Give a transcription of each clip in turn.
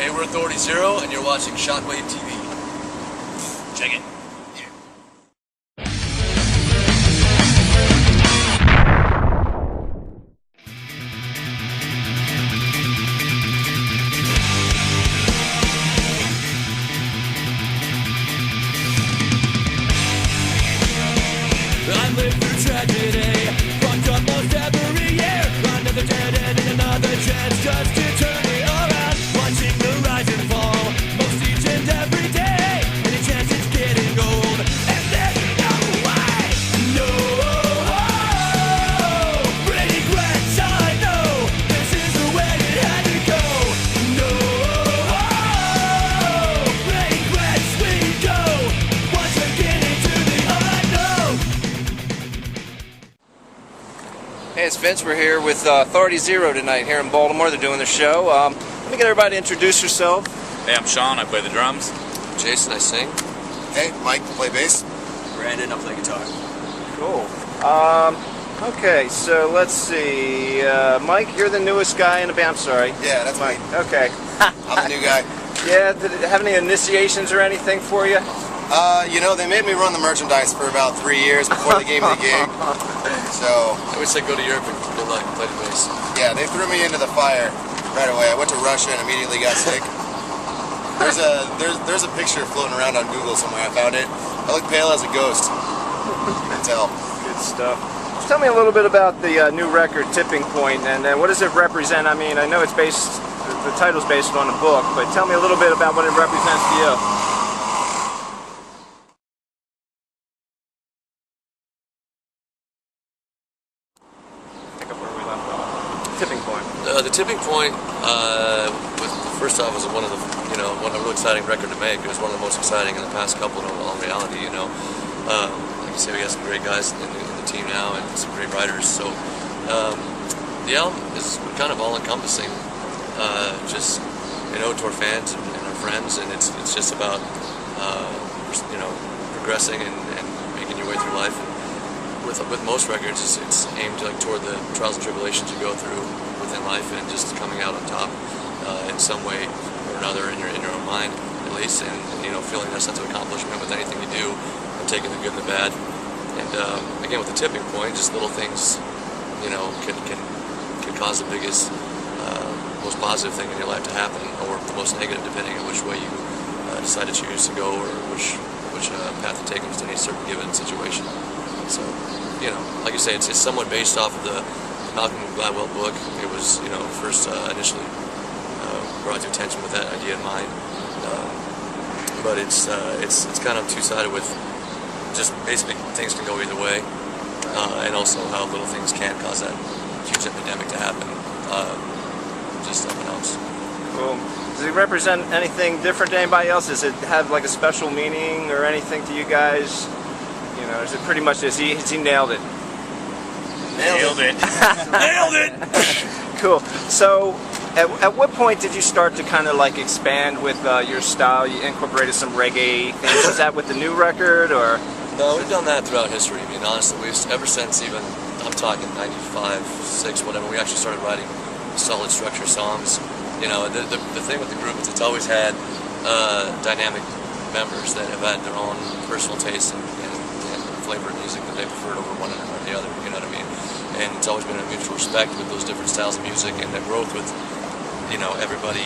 Hey, we're Authority Zero, and you're watching Shockwave TV. Check it. I live through tragedy, fucked up most every year. Another dead end and another chance just to turn me around. Watching the rise and fall, most each and every day. Any chance it's getting old, and there's no way. No regrets, I know this is the way it had to go. No regrets, we go once again into the unknown. Hey, it's Vince. We're here with Authority Zero tonight here in Baltimore. They're doing their show. Let me get everybody to introduce yourself. Hey, I'm Sean. I play the drums. Jason, I sing. Hey, Mike, play bass. Brandon, I play guitar. Cool. Okay, so let's see. Mike, you're the newest guy in the band. I'm sorry. Yeah, that's Mike. me. Okay. I'm the new guy. Yeah, did it have any initiations or anything for you? You know, they made me run the merchandise for about 3 years before they gave me the gig. So, I always say go to Europe and good luck and play the bass. yeah, they threw me into the fire right away. I went to Russia and immediately got sick. There's a picture floating around on Google somewhere. I found it. I look pale as a ghost. You can tell. Good stuff. Just tell me a little bit about the new record, Tipping Point, and what does it represent? I mean, I know it's based, the title's based on a book, but tell me a little bit about what it represents to you. Pick up where we left off. Tipping Point. The Tipping Point, first off, was one of the, one a real exciting record to make. It was one of the most exciting in the past couple in all reality, Like you say, we got some great guys in the team now and some great writers. So the album is kind of all-encompassing, just an ode to our fans and our friends, and it's just about progressing and making your way through life. With most records, it's aimed toward the trials and tribulations you go through within life, and just coming out on top in some way or another in your own mind, at least, and feeling that sense of accomplishment with anything you do, and taking the good and the bad. And again, with the tipping point, just little things, can cause the biggest, most positive thing in your life to happen, or the most negative, depending on which way you decide to choose to go, or which path to take into any certain given situation. So, like you say, it's somewhat based off of the Malcolm Gladwell book. It was, first initially brought to attention with that idea in mind. But it's kind of two-sided with just basically things can go either way, and also how little things can cause that huge epidemic to happen. Just something else. Cool. Does it represent anything different to anybody else? Does it have like a special meaning or anything to you guys? Is it pretty much this? He nailed it. Nailed it. Nailed it. Cool. So, at what point did you start to kind of like expand with your style? You incorporated some reggae things. Was that with the new record, or? No, we've done that throughout history. I mean, honestly, ever since even, I'm talking 95, 6, whatever, we actually started writing solid structure songs. The thing with the group is it's always had dynamic members that have had their own personal tastes and flavor of music that they preferred over one or the other, you know what I mean? And it's always been a mutual respect with those different styles of music, and the growth with, everybody,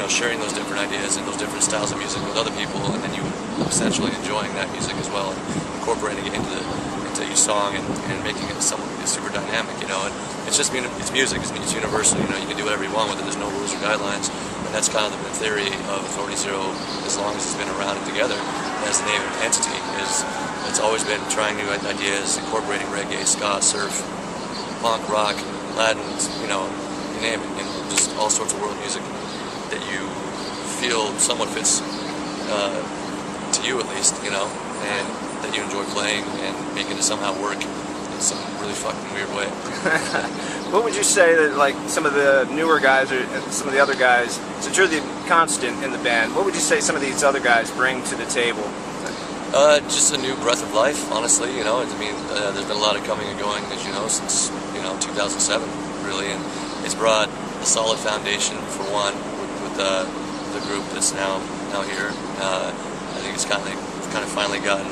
sharing those different ideas and those different styles of music with other people, and then you essentially enjoying that music as well, and incorporating it into each song and making it super dynamic, And it's just, it's music, it's universal, you can do whatever you want with it, there's no rules or guidelines, and that's kind of the theory of Authority Zero, as long as it's been around and together as the name of an entity, it's always been trying new ideas, incorporating reggae, ska, surf, punk, rock, Latin, you name it, just all sorts of world music that you feel somewhat fits to you at least, and that you enjoy playing and making it somehow work in some really fucking weird way. What would you say that like some of the newer guys or some of the other guys, since you're the constant in the band, what would you say some of these other guys bring to the table? Just a new breath of life, honestly, there's been a lot of coming and going, as you know, since, 2007, really, and it's brought a solid foundation, for one, with the group that's now here. I think it's kind of finally gotten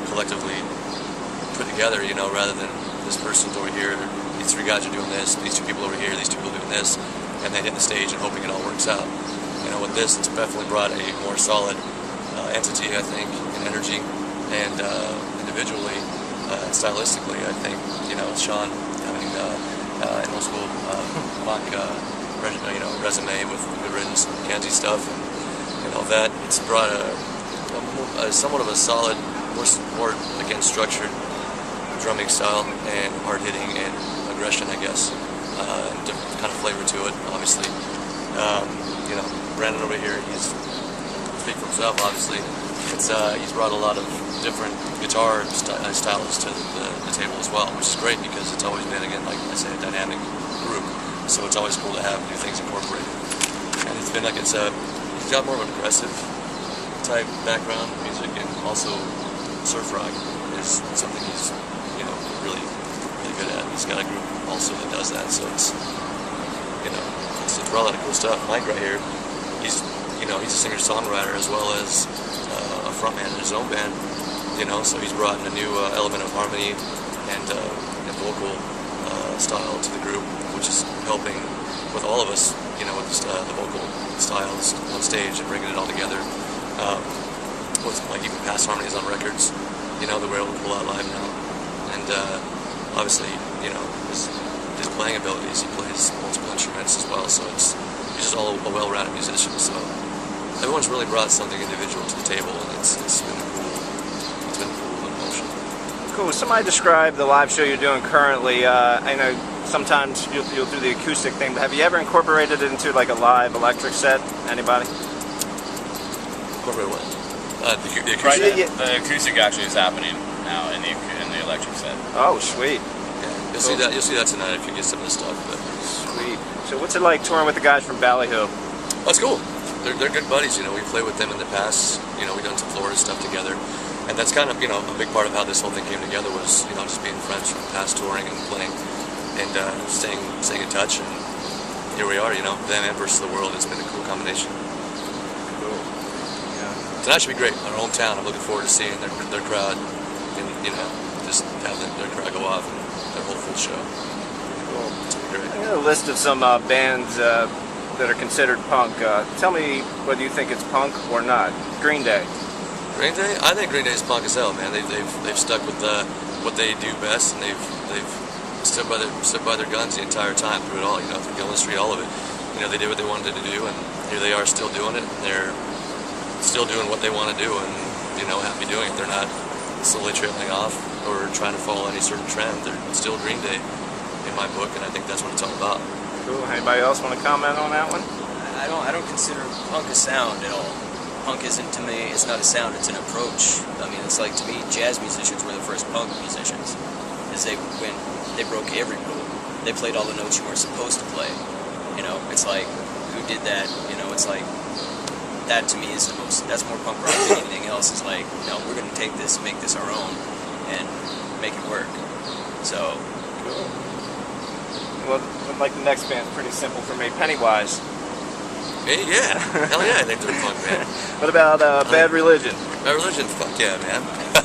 collectively put together, you know, rather than this person's over here, these three guys are doing this, these two people over here, these two people doing this, and then hitting the stage and hoping it all works out. You know, with this, it's definitely brought a more solid entity, I think, in energy and individually, stylistically. I think, you know, Sean having an old school punk resume with Good Riddance and Kanzi stuff and all that. It's brought a somewhat of a solid, more again structured drumming style and hard hitting and aggression, I guess, and different kind of flavor to it. Obviously, you know, Brandon over here, he's speak for himself. Obviously, he's brought a lot of different guitar styles to the table as well, which is great because it's always been, again, like I say, a dynamic group. So it's always cool to have new things incorporated. And it's been like he's got more of an aggressive type background music, and also surf rock is something he's, you know, really good at. He's got a group also that does that, so it's, you know, it's brought a lot of cool stuff. Mike right here, he's a singer-songwriter as well as a frontman in his own band, you know, so he's brought in a new element of harmony and vocal style to the group, which is helping with all of us, you know, with the vocal styles on stage and bringing it all together. With like even past harmonies on records, you know, that we're able to pull out live now. And obviously, you know, his playing abilities, he plays multiple instruments as well, so he's just all a well-rounded musician. So everyone's really brought something individual to the table, and it's been cool. It's been a cool emotion. Cool. Somebody describe the live show you're doing currently. I know sometimes you'll do the acoustic thing, but have you ever incorporated it into like a live electric set? Anybody? Incorporate what? The acoustic. Right, Yeah. the acoustic actually is happening now in the electric set. Oh, sweet. Yeah, you'll see that tonight if you get some of this stuff. But Sweet. So what's it like touring with the guys from Ballyhoo? that's cool. They're good buddies. You know, we played with them in the past. You know, we've done some Florida stuff together, and that's kind of, you know, a big part of how this whole thing came together was, you know, just being friends from past touring and playing and staying in touch. And here we are. You know, them and versus the world. It's been a cool combination. Cool. Yeah. Tonight should be great. Our hometown. I'm looking forward to seeing their crowd, and, you know, just have their crowd go off and their whole full show. Cool. It's gonna be great. I got a list of some bands that are considered punk. Tell me whether you think it's punk or not. Green Day. Green Day? I think Green Day's punk as hell, man. They've stuck with what they do best, and they've stood by their guns the entire time through it all. You know, through Gilman Street, all of it. You know, they did what they wanted to do, and here they are still doing it. And they're still doing what they want to do, and, you know, happy doing it. They're not slowly trailing off or trying to follow any certain trend. They're still Green Day in my book, and I think that's what it's all about. Cool. Anybody else want to comment on that one? I don't consider punk a sound at all. Punk isn't, to me, it's not a sound, it's an approach. I mean, it's like, to me, jazz musicians were the first punk musicians. Because they broke every rule. They played all the notes you weren't supposed to play. You know, it's like, who did that? You know, it's like, that to me is that's more punk rock than anything else. It's like, no, we're going to take this, make this our own, and make it work. So, Cool. Well, like the next band's pretty simple for me. Pennywise. Hey, yeah. Hell yeah, I think they're punk, man. What about Bad Religion? Bad Religion, fuck yeah, man.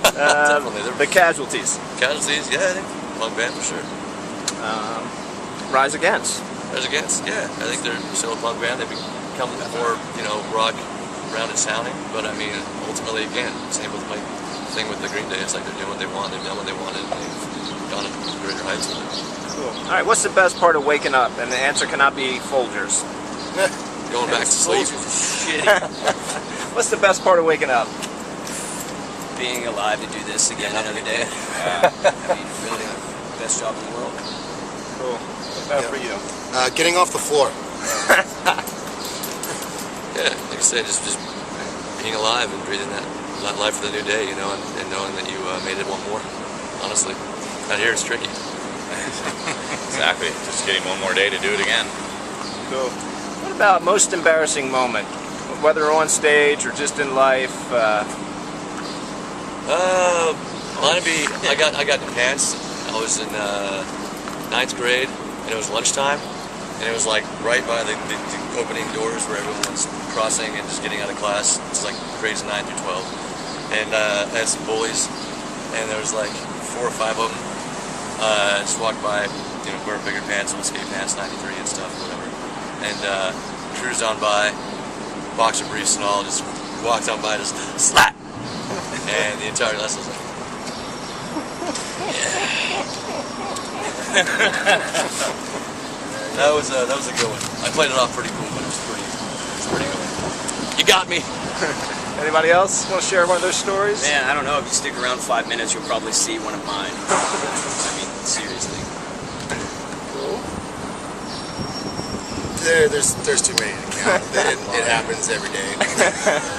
Definitely. The Casualties. Casualties, yeah, I think punk band for sure. Rise Against. Rise Against, yeah. I think they're still a punk band. They've become more, you know, rock rounded sounding, but I mean, ultimately, again, same with my thing with the Green Day. It's like they're doing what they want, they've done what they wanted, and they've gone to greater heights with it. Cool. All right, what's the best part of waking up? And the answer cannot be Folgers. Going back to sleep. What's the best part of waking up? being alive to do this again another day. I mean, really, best job in the world. Cool. What's that for you? Getting off the floor. Yeah, like I said, just being alive and breathing that life for the new day, you know, and knowing that you made it one more. Honestly, out here it's tricky. Exactly. Just getting one more day to do it again. Cool. What about most embarrassing moment, whether on stage or just in life? Mine be I got in pants. I was in 9th grade and it was lunchtime, and it was like right by the opening doors where everyone was crossing and just getting out of class. It's like grades 9 through 12, and I had some bullies, and there was like 4 or 5 of them. Just walked by, you know, wearing bigger pants, on skate pants, 93 and stuff, whatever, and cruised on by, boxer briefs and all, just walked on by, just slap, and the entire lesson was like, that was a good one. I played it off pretty cool, but it was pretty good. You got me. Anybody else want to share one of those stories? Man, I don't know. If you stick around 5 minutes, you'll probably see one of mine. I mean, seriously. There's too many to count. It happens every day.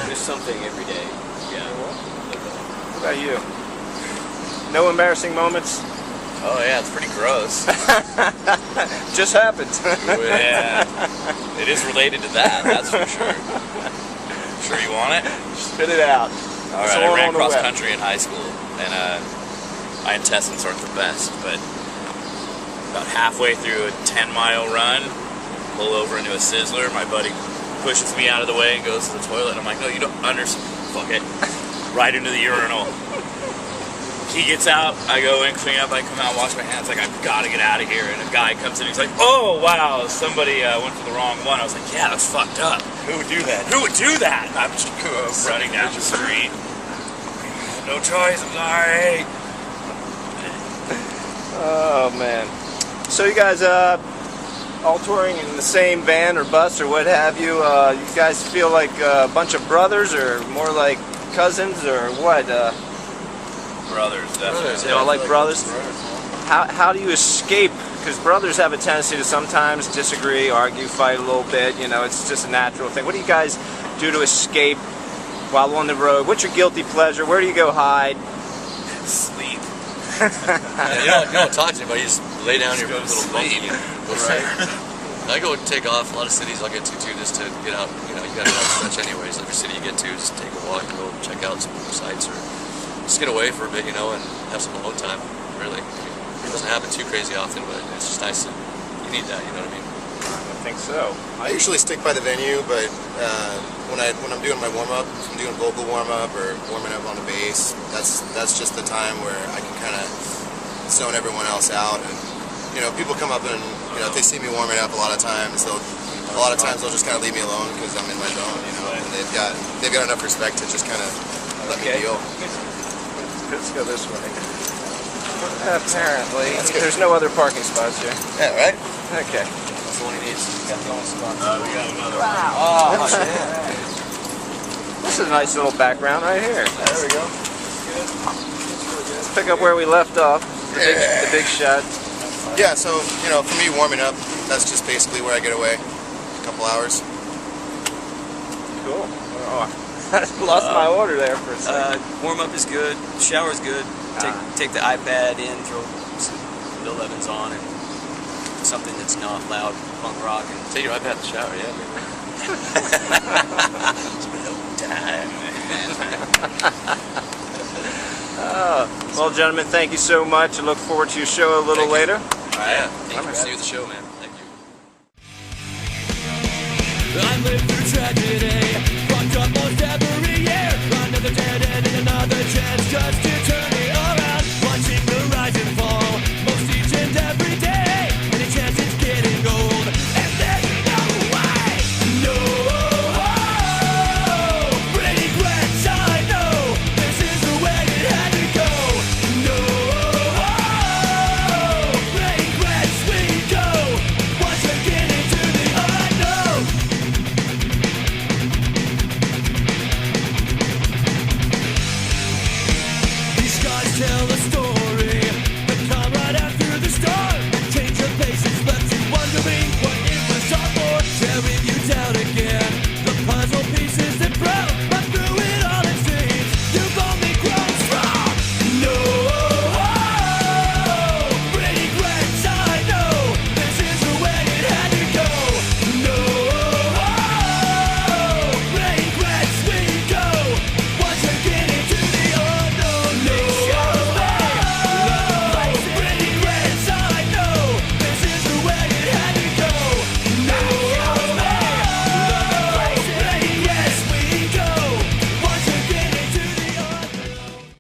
There's something every day. Yeah. What about you? No embarrassing moments? Oh yeah, it's pretty gross. Just happened. Yeah, it is related to that. That's for sure. Sure, you want it? Spit it out. All right, I ran cross country in high school, and my intestines aren't the best, but about halfway through a 10-mile run, pull over into a Sizzler. My buddy pushes me out of the way and goes to the toilet. I'm like, no, you don't understand. Fuck it. Right into the urinal. He gets out, I go in, clean up, I come out, wash my hands, like, I've got to get out of here. And a guy comes in, he's like, oh, wow, somebody went for the wrong one. I was like, yeah, that's fucked up. Who would do that? Who would do that? I'm just running down the street. No choice, I'm sorry. Oh, man. So you guys all touring in the same van or bus or what have you, you guys feel like a bunch of brothers or more like cousins or what? Brothers, definitely. You know, like brothers. How do you escape? Because brothers have a tendency to sometimes disagree, argue, fight a little bit. You know, it's just a natural thing. What do you guys do to escape while on the road? What's your guilty pleasure? Where do you go hide? Sleep. Yeah, you don't talk to anybody. You just lay down your little monkey and go sleep. I go take off. A lot of cities I'll get to too, just to get out. You know, you got to stretch anyways. Every city you get to, just take a walk and go check out some sites or just get away for a bit, you know, and have some alone time. Really, it doesn't happen too crazy often, but it's just nice. You need that, you know what I mean? I think so. I usually stick by the venue, but when I'm doing my warm up, if I'm doing vocal warm up or warming up on the bass, that's just the time where I can kind of zone everyone else out. And you know, people come up and you know if they see me warming up, a lot of times they'll just kind of leave me alone because I'm in my zone, you know. And they've got enough respect to just kind of let me deal. Let's go this way. Apparently, there's no other parking spots here. Yeah, right? Okay. That's the one he needs. We got another one. Wow. Oh, shit. This is a nice little background right here. There we go. Let's pick up where we left off. The big shot. Yeah, so, you know, for me warming up, that's just basically where I get away. A couple hours. Cool. Oh, I lost my order there for a second. Warm up is good. Shower's good. Take the iPad in, throw some Bill Evans on, and something that's not loud punk rock. And Take your iPad in the shower, yeah, baby. Well, gentlemen, thank you so much. I look forward to your show a little later. All right, yeah. Thank you. See you at the show, man. Thank you. I live through tragedy, fucked up most every year. Another dead end and another chance just to